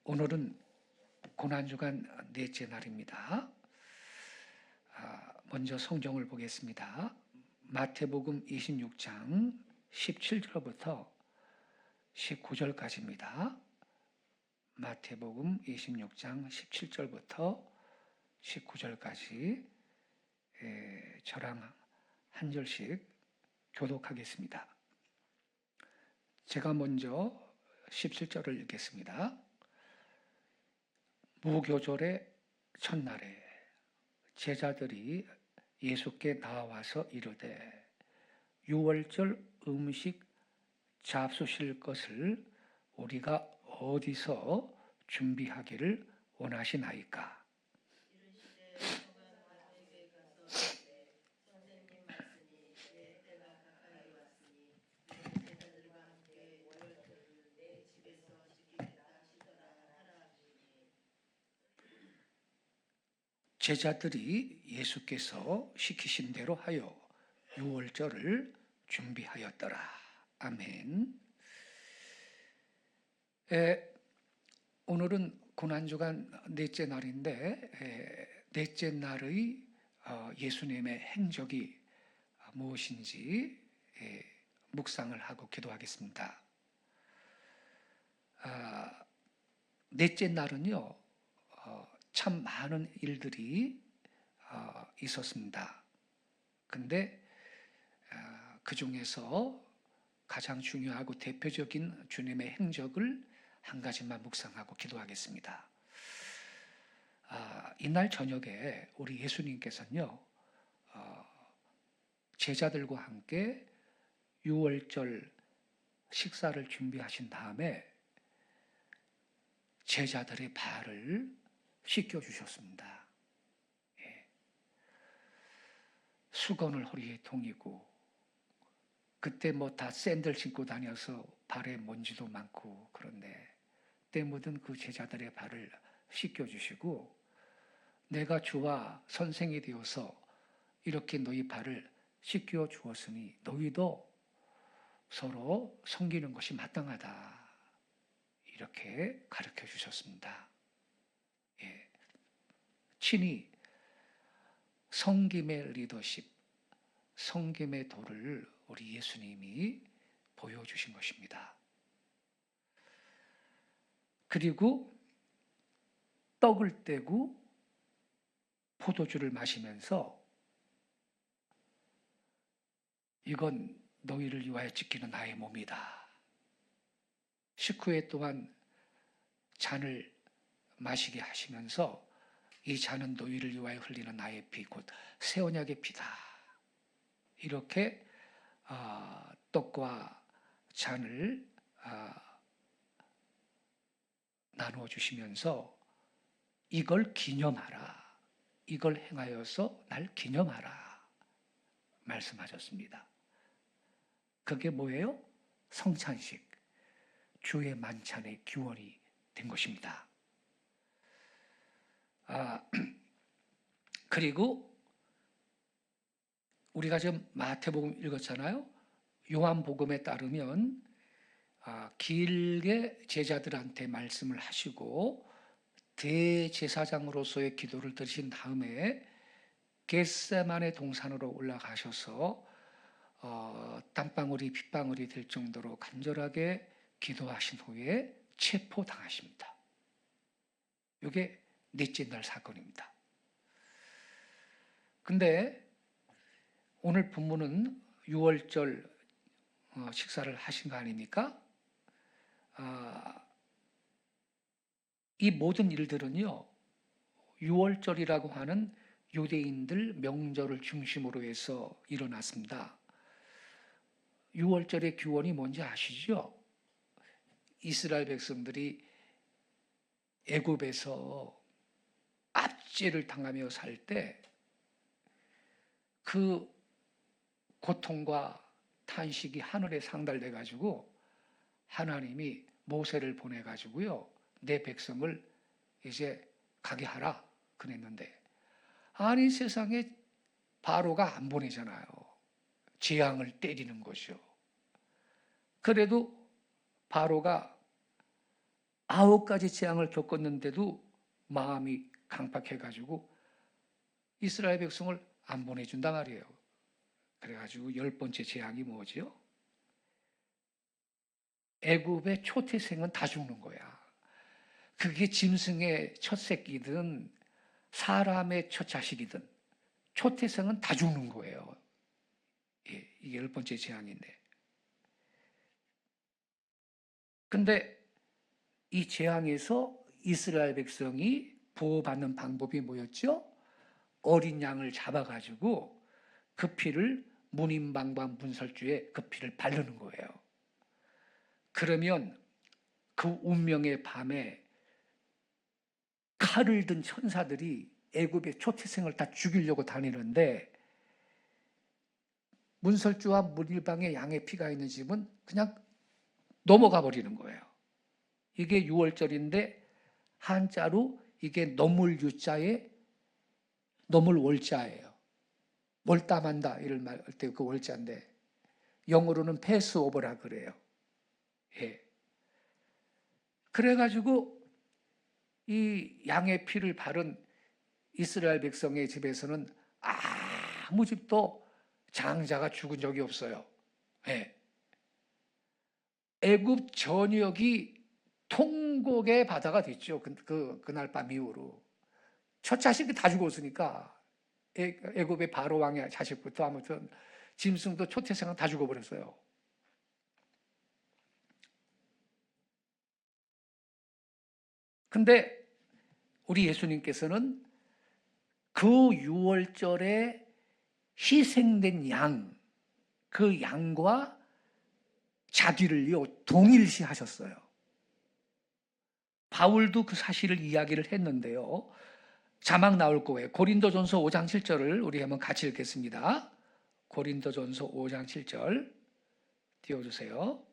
오늘은 고난주간 넷째 날입니다. 먼저 성경을 보겠습니다. 마태복음 26장 17절부터 19절까지입니다. 마태복음 26장 17절부터 19절까지 저랑 한 절씩 교독하겠습니다. 제가 먼저 17절을 읽겠습니다. 무교절의 첫날에 제자들이 예수께 나와서 이르되 유월절 음식 잡수실 것을 우리가 어디서 준비하기를 원하시나이까? 제자들이 예수께서 시키신 대로 하여 유월절을 준비하였더라. 아멘. 오늘은 고난주간 넷째 날인데 넷째 날의 예수님의 행적이 무엇인지 묵상을 하고 기도하겠습니다. 넷째 날은요, 참 많은 일들이 있었습니다. 근데 그 중에서 가장 중요하고 대표적인 주님의 행적을 한 가지만 묵상하고 기도하겠습니다. 이날 저녁에 우리 예수님께서는요, 제자들과 함께 유월절 식사를 준비하신 다음에 제자들의 발을 씻겨주셨습니다. 수건을 허리에 동이고, 그때 다 샌들 신고 다녀서 발에 먼지도 많고, 그런데 때 묻은 그 제자들의 발을 씻겨주시고, 내가 주와 선생이 되어서 이렇게 너희 발을 씻겨주었으니 너희도 서로 섬기는 것이 마땅하다, 이렇게 가르쳐 주셨습니다. 친히 섬김의 리더십, 섬김의 도를 우리 예수님이 보여주신 것입니다. 그리고 떡을 떼고 포도주를 마시면서 이건 너희를 위하여 지키는 나의 몸이다. 식후에 또한 잔을 마시게 하시면서 이 잔은 너희를 위하여 흘리는 나의 피, 곧 새 언약의 피다. 이렇게 떡과 잔을 나누어 주시면서 이걸 기념하라. 이걸 행하여서 날 기념하라. 말씀하셨습니다. 그게 뭐예요? 성찬식, 주의 만찬의 기원이 된 것입니다. 그리고 우리가 지금 마태복음 읽었잖아요. 요한복음에 따르면 길게 제자들한테 말씀을 하시고 대제사장으로서의 기도를 드리신 다음에 겟세마네 동산으로 올라가셔서 땀방울이 핏방울이 될 정도로 간절하게 기도하신 후에 체포당하십니다. 이게 넷째 날 사건입니다. 근데 오늘 본문은 유월절 식사를 하신 거 아닙니까? 이 모든 일들은요, 유월절이라고 하는 유대인들 명절을 중심으로 해서 일어났습니다. 유월절의 규원이 뭔지 아시죠? 이스라엘 백성들이 애굽에서 압제를 당하며 살 때 그 고통과 탄식이 하늘에 상달돼 가지고 하나님이 모세를 보내 가지고요, 내 백성을 이제 가게 하라 그랬는데, 아니 세상에 바로가 안 보내잖아요. 재앙을 때리는 거죠. 그래도 바로가 9가지 재앙을 겪었는데도 마음이 강팍해가지고 이스라엘 백성을 안 보내준단 말이에요. 그래가지고 10번째 재앙이 뭐죠? 애굽의 초태생은 다 죽는 거야. 그게 짐승의 첫 새끼든 사람의 첫 자식이든 초태생은 다 죽는 거예요. 예, 이게 10번째 재앙인데. 근데 이 재앙에서 이스라엘 백성이 보호받는 방법이 뭐였죠? 어린 양을 잡아가지고 그 피를 문인방과 문설주에 그 피를 바르는 거예요. 그러면 그 운명의 밤에 칼을 든 천사들이 애굽의 초태생을 다 죽이려고 다니는데 문설주와 문일방의 양의 피가 있는 집은 그냥 넘어가 버리는 거예요. 이게 유월절인데 한자로 이게 넘을 유자에 넘을 월자예요. 월담한다 이를 말할 때 그 월자인데 영어로는 패스오버라 그래요. 예. 그래가지고 이 양의 피를 바른 이스라엘 백성의 집에서는 아무 집도 장자가 죽은 적이 없어요. 예. 애굽 전역이 통곡의 바다가 됐죠. 그날 밤 이후로. 첫 자식이 다 죽었으니까 애굽의 바로 왕의 자식부터 아무튼 짐승도 초태생은 다 죽어버렸어요. 근데 우리 예수님께서는 그 유월절에 희생된 양, 그 양과 자기를요 동일시 하셨어요. 바울도 그 사실을 이야기를 했는데요. 자막 나올 거예요. 고린도전서 5장 7절을 우리 한번 같이 읽겠습니다. 고린도전서 5장 7절 띄워주세요.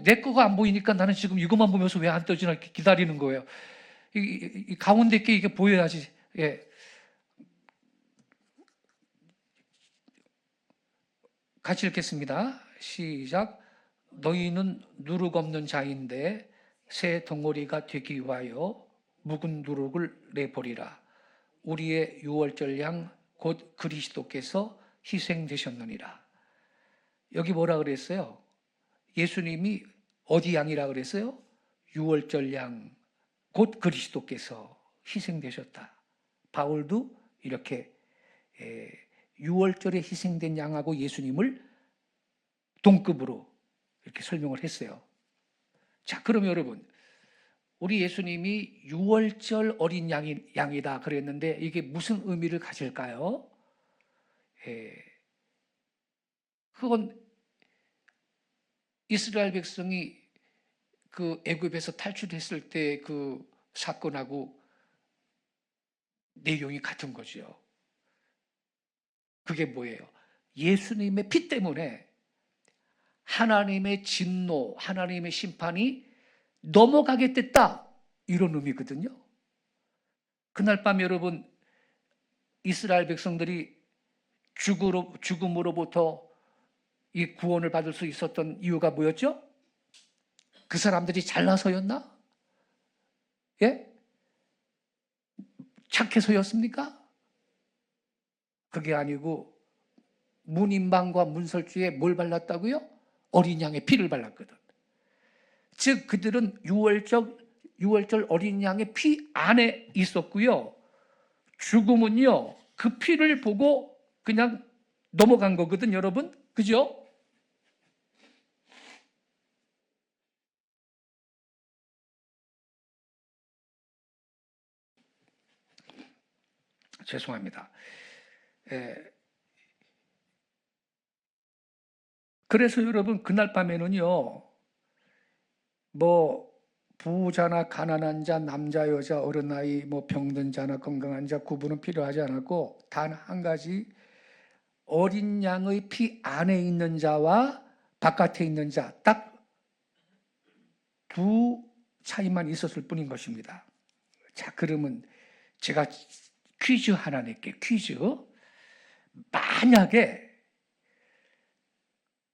내 거가 안 보이니까 나는 지금 이것만 보면서 왜 안 떠지나 기다리는 거예요. 이 가운데 게 이게 보여야지. 예. 같이 읽겠습니다. 시작. 너희는 누룩 없는 자인데 새 덩어리가 되기 위하여 묵은 누룩을 내버리라. 우리의 유월절 양 곧 그리스도께서 희생되셨느니라. 여기 뭐라 그랬어요? 예수님이 어디 양이라 그랬어요? 유월절 양 곧 그리스도께서 희생되셨다. 바울도 이렇게 유월절에 희생된 양하고 예수님을 동급으로 이렇게 설명을 했어요. 자, 그럼 여러분, 우리 예수님이 유월절 어린 양이다 그랬는데 이게 무슨 의미를 가질까요? 그건 이스라엘 백성이 그 애굽에서 탈출했을 때 그 사건하고 내용이 같은 거죠. 그게 뭐예요? 예수님의 피 때문에 하나님의 진노, 하나님의 심판이 넘어가게 됐다. 이런 의미거든요. 그날 밤 여러분, 이스라엘 백성들이 죽음으로부터 이 구원을 받을 수 있었던 이유가 뭐였죠? 그 사람들이 잘나서였나? 예? 착해서였습니까? 그게 아니고 문인방과 문설주에 뭘 발랐다고요? 어린 양의 피를 발랐거든. 즉 그들은 유월절 어린 양의 피 안에 있었고요. 죽음은요 그 피를 보고 그냥 넘어간 거거든 여러분. 그죠? 죄송합니다. 그래서 여러분 그날 밤에는요 뭐 부자나 가난한 자, 남자, 여자, 어린아이, 뭐 병든 자나 건강한 자 구분은 필요하지 않았고 단 한 가지 어린 양의 피 안에 있는 자와 바깥에 있는 자 딱 두 차이만 있었을 뿐인 것입니다. 자, 그러면 제가 퀴즈 하나 낼게요. 퀴즈. 만약에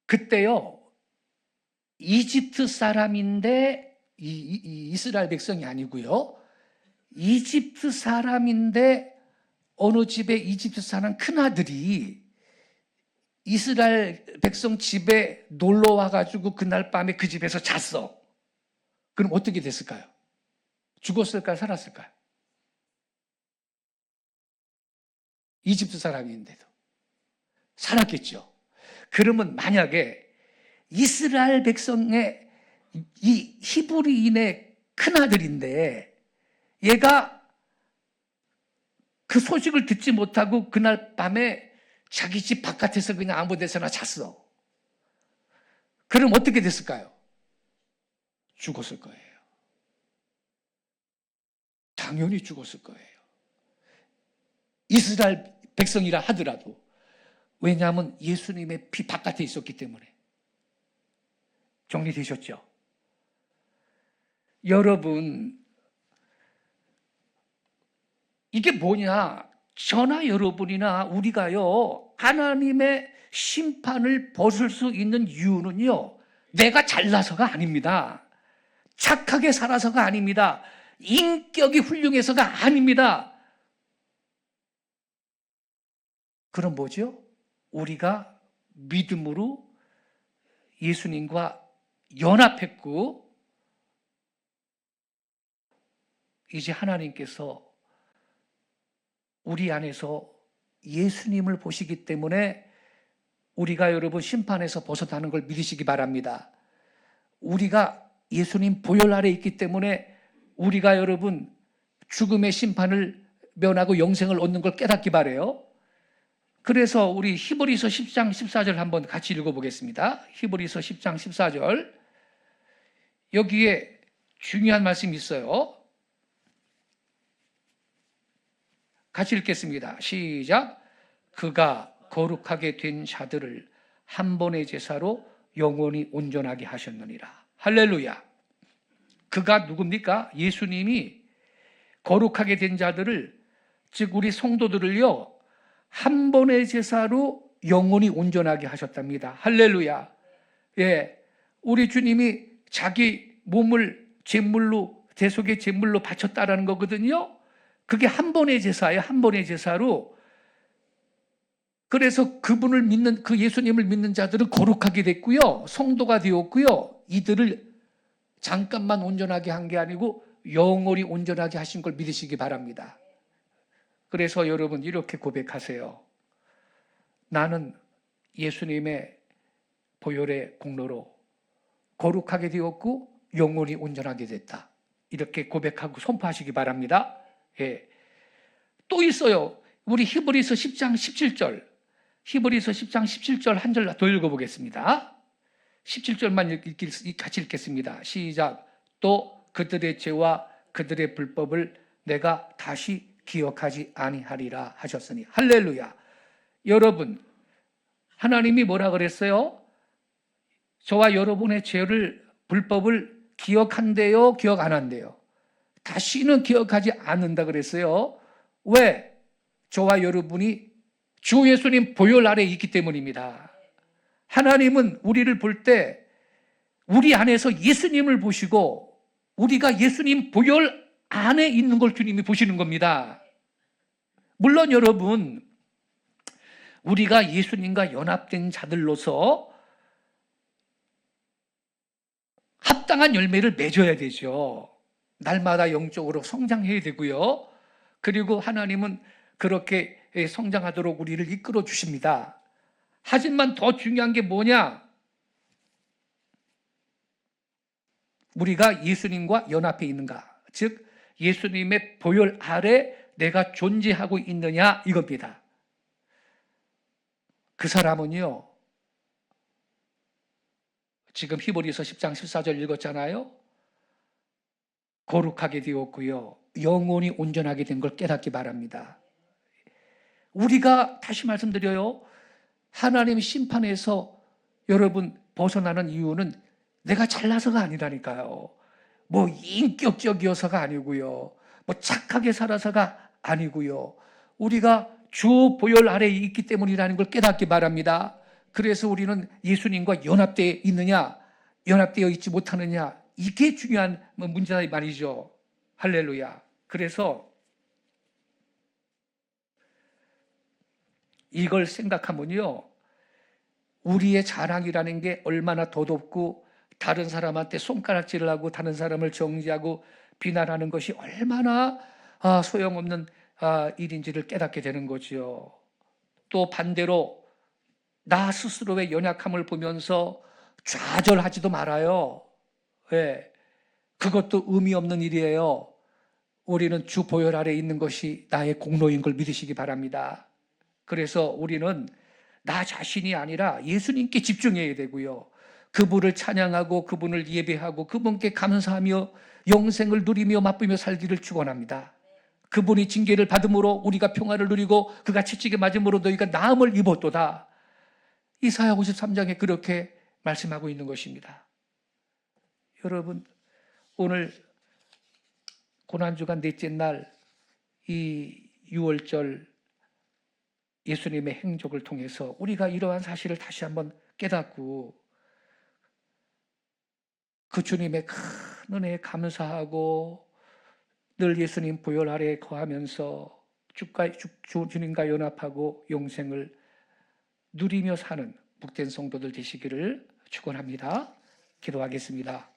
그때요, 이집트 사람인데 이스라엘 백성이 아니고요, 이집트 사람인데 어느 집에 이집트 사람 큰아들이 이스라엘 백성 집에 놀러 와가지고 그날 밤에 그 집에서 잤어. 그럼 어떻게 됐을까요? 죽었을까요? 살았을까요? 이집트 사람인데도 살았겠죠. 그러면 만약에 이스라엘 백성의 이 히브리인의 큰아들인데 얘가 그 소식을 듣지 못하고 그날 밤에 자기 집 바깥에서 그냥 아무 데서나 잤어. 그럼 어떻게 됐을까요? 죽었을 거예요. 당연히 죽었을 거예요. 이스라엘 백성이라 하더라도. 왜냐하면 예수님의 피 바깥에 있었기 때문에. 정리되셨죠? 여러분, 이게 뭐냐? 저나 여러분이나 우리가요, 하나님의 심판을 벗을 수 있는 이유는요, 내가 잘나서가 아닙니다. 착하게 살아서가 아닙니다. 인격이 훌륭해서가 아닙니다. 그럼 뭐죠? 우리가 믿음으로 예수님과 연합했고, 이제 하나님께서 우리 안에서 예수님을 보시기 때문에 우리가 여러분 심판에서 벗어나는 걸 믿으시기 바랍니다. 우리가 예수님 보혈 아래 있기 때문에 우리가 여러분 죽음의 심판을 면하고 영생을 얻는 걸 깨닫기 바라요. 그래서 우리 히브리서 10장 14절 한번 같이 읽어보겠습니다. 히브리서 10장 14절. 여기에 중요한 말씀이 있어요. 같이 읽겠습니다. 시작. 그가 거룩하게 된 자들을 한 번의 제사로 영원히 온전하게 하셨느니라. 할렐루야. 그가 누굽니까? 예수님이 거룩하게 된 자들을, 즉 우리 성도들을요, 한 번의 제사로 영원히 온전하게 하셨답니다. 할렐루야. 예, 우리 주님이 자기 몸을 제물로, 대속의 제물로 바쳤다라는 거거든요. 그게 한 번의 제사예요. 한 번의 제사로. 그래서 그분을 믿는, 그 예수님을 믿는 자들은 거룩하게 됐고요, 성도가 되었고요, 이들을 잠깐만 온전하게 한 게 아니고 영원히 온전하게 하신 걸 믿으시기 바랍니다. 그래서 여러분 이렇게 고백하세요. 나는 예수님의 보혈의 공로로 거룩하게 되었고 영원히 온전하게 됐다. 이렇게 고백하고 선포하시기 바랍니다. 예. 또 있어요. 우리 히브리서 10장 17절. 히브리서 10장 17절 한 절 더 읽어보겠습니다. 17절만 같이 읽겠습니다. 시작. 또 그들의 죄와 그들의 불법을 내가 다시 기억하지 아니하리라 하셨으니. 할렐루야. 여러분, 하나님이 뭐라 그랬어요? 저와 여러분의 죄를, 불법을 기억한대요? 기억 안 한대요? 다시는 기억하지 않는다 그랬어요. 왜? 저와 여러분이 주 예수님 보혈 아래 있기 때문입니다. 하나님은 우리를 볼 때 우리 안에서 예수님을 보시고 우리가 예수님 보혈 안에 있는 걸 주님이 보시는 겁니다. 물론 여러분, 우리가 예수님과 연합된 자들로서 합당한 열매를 맺어야 되죠. 날마다 영적으로 성장해야 되고요. 그리고 하나님은 그렇게 성장하도록 우리를 이끌어 주십니다. 하지만 더 중요한 게 뭐냐? 우리가 예수님과 연합해 있는가? 즉 예수님의 보혈 아래 내가 존재하고 있느냐 이겁니다. 그 사람은요, 지금 히브리서 10장 14절 읽었잖아요. 거룩하게 되었고요, 영원히 온전하게 된 걸 깨닫기 바랍니다. 우리가 다시 말씀드려요, 하나님 심판에서 여러분 벗어나는 이유는 내가 잘나서가 아니라니까요. 뭐 인격적이어서가 아니고요, 뭐 착하게 살아서가 아니고요, 우리가 주 보혈 아래에 있기 때문이라는 걸 깨닫기 바랍니다. 그래서 우리는 예수님과 연합되어 있느냐, 연합되어 있지 못하느냐, 이게 중요한 문제다 이 말이죠. 할렐루야. 그래서 이걸 생각하면요, 우리의 자랑이라는 게 얼마나 더덥고 다른 사람한테 손가락질을 하고 다른 사람을 정죄하고 비난하는 것이 얼마나 소용없는 일인지를 깨닫게 되는 거죠. 또 반대로 나 스스로의 연약함을 보면서 좌절하지도 말아요. 왜? 그것도 의미 없는 일이에요. 우리는 주 보혈 아래 있는 것이 나의 공로인 걸 믿으시기 바랍니다. 그래서 우리는 나 자신이 아니라 예수님께 집중해야 되고요. 그분을 찬양하고 그분을 예배하고 그분께 감사하며 영생을 누리며 맛보며 살기를 축원합니다. 그분이 징계를 받음으로 우리가 평화를 누리고 그가 채찍에 맞음으로 너희가 나음을 입었도다. 이사야 53장에 그렇게 말씀하고 있는 것입니다. 여러분, 오늘 고난주간 넷째 날 이 6월절 예수님의 행적을 통해서 우리가 이러한 사실을 다시 한번 깨닫고 그 주님의 큰 은혜에 감사하고 늘 예수님 보혈 아래에 거하면서 주님과 연합하고 영생을 누리며 사는 복된 성도들 되시기를 축원합니다. 기도하겠습니다.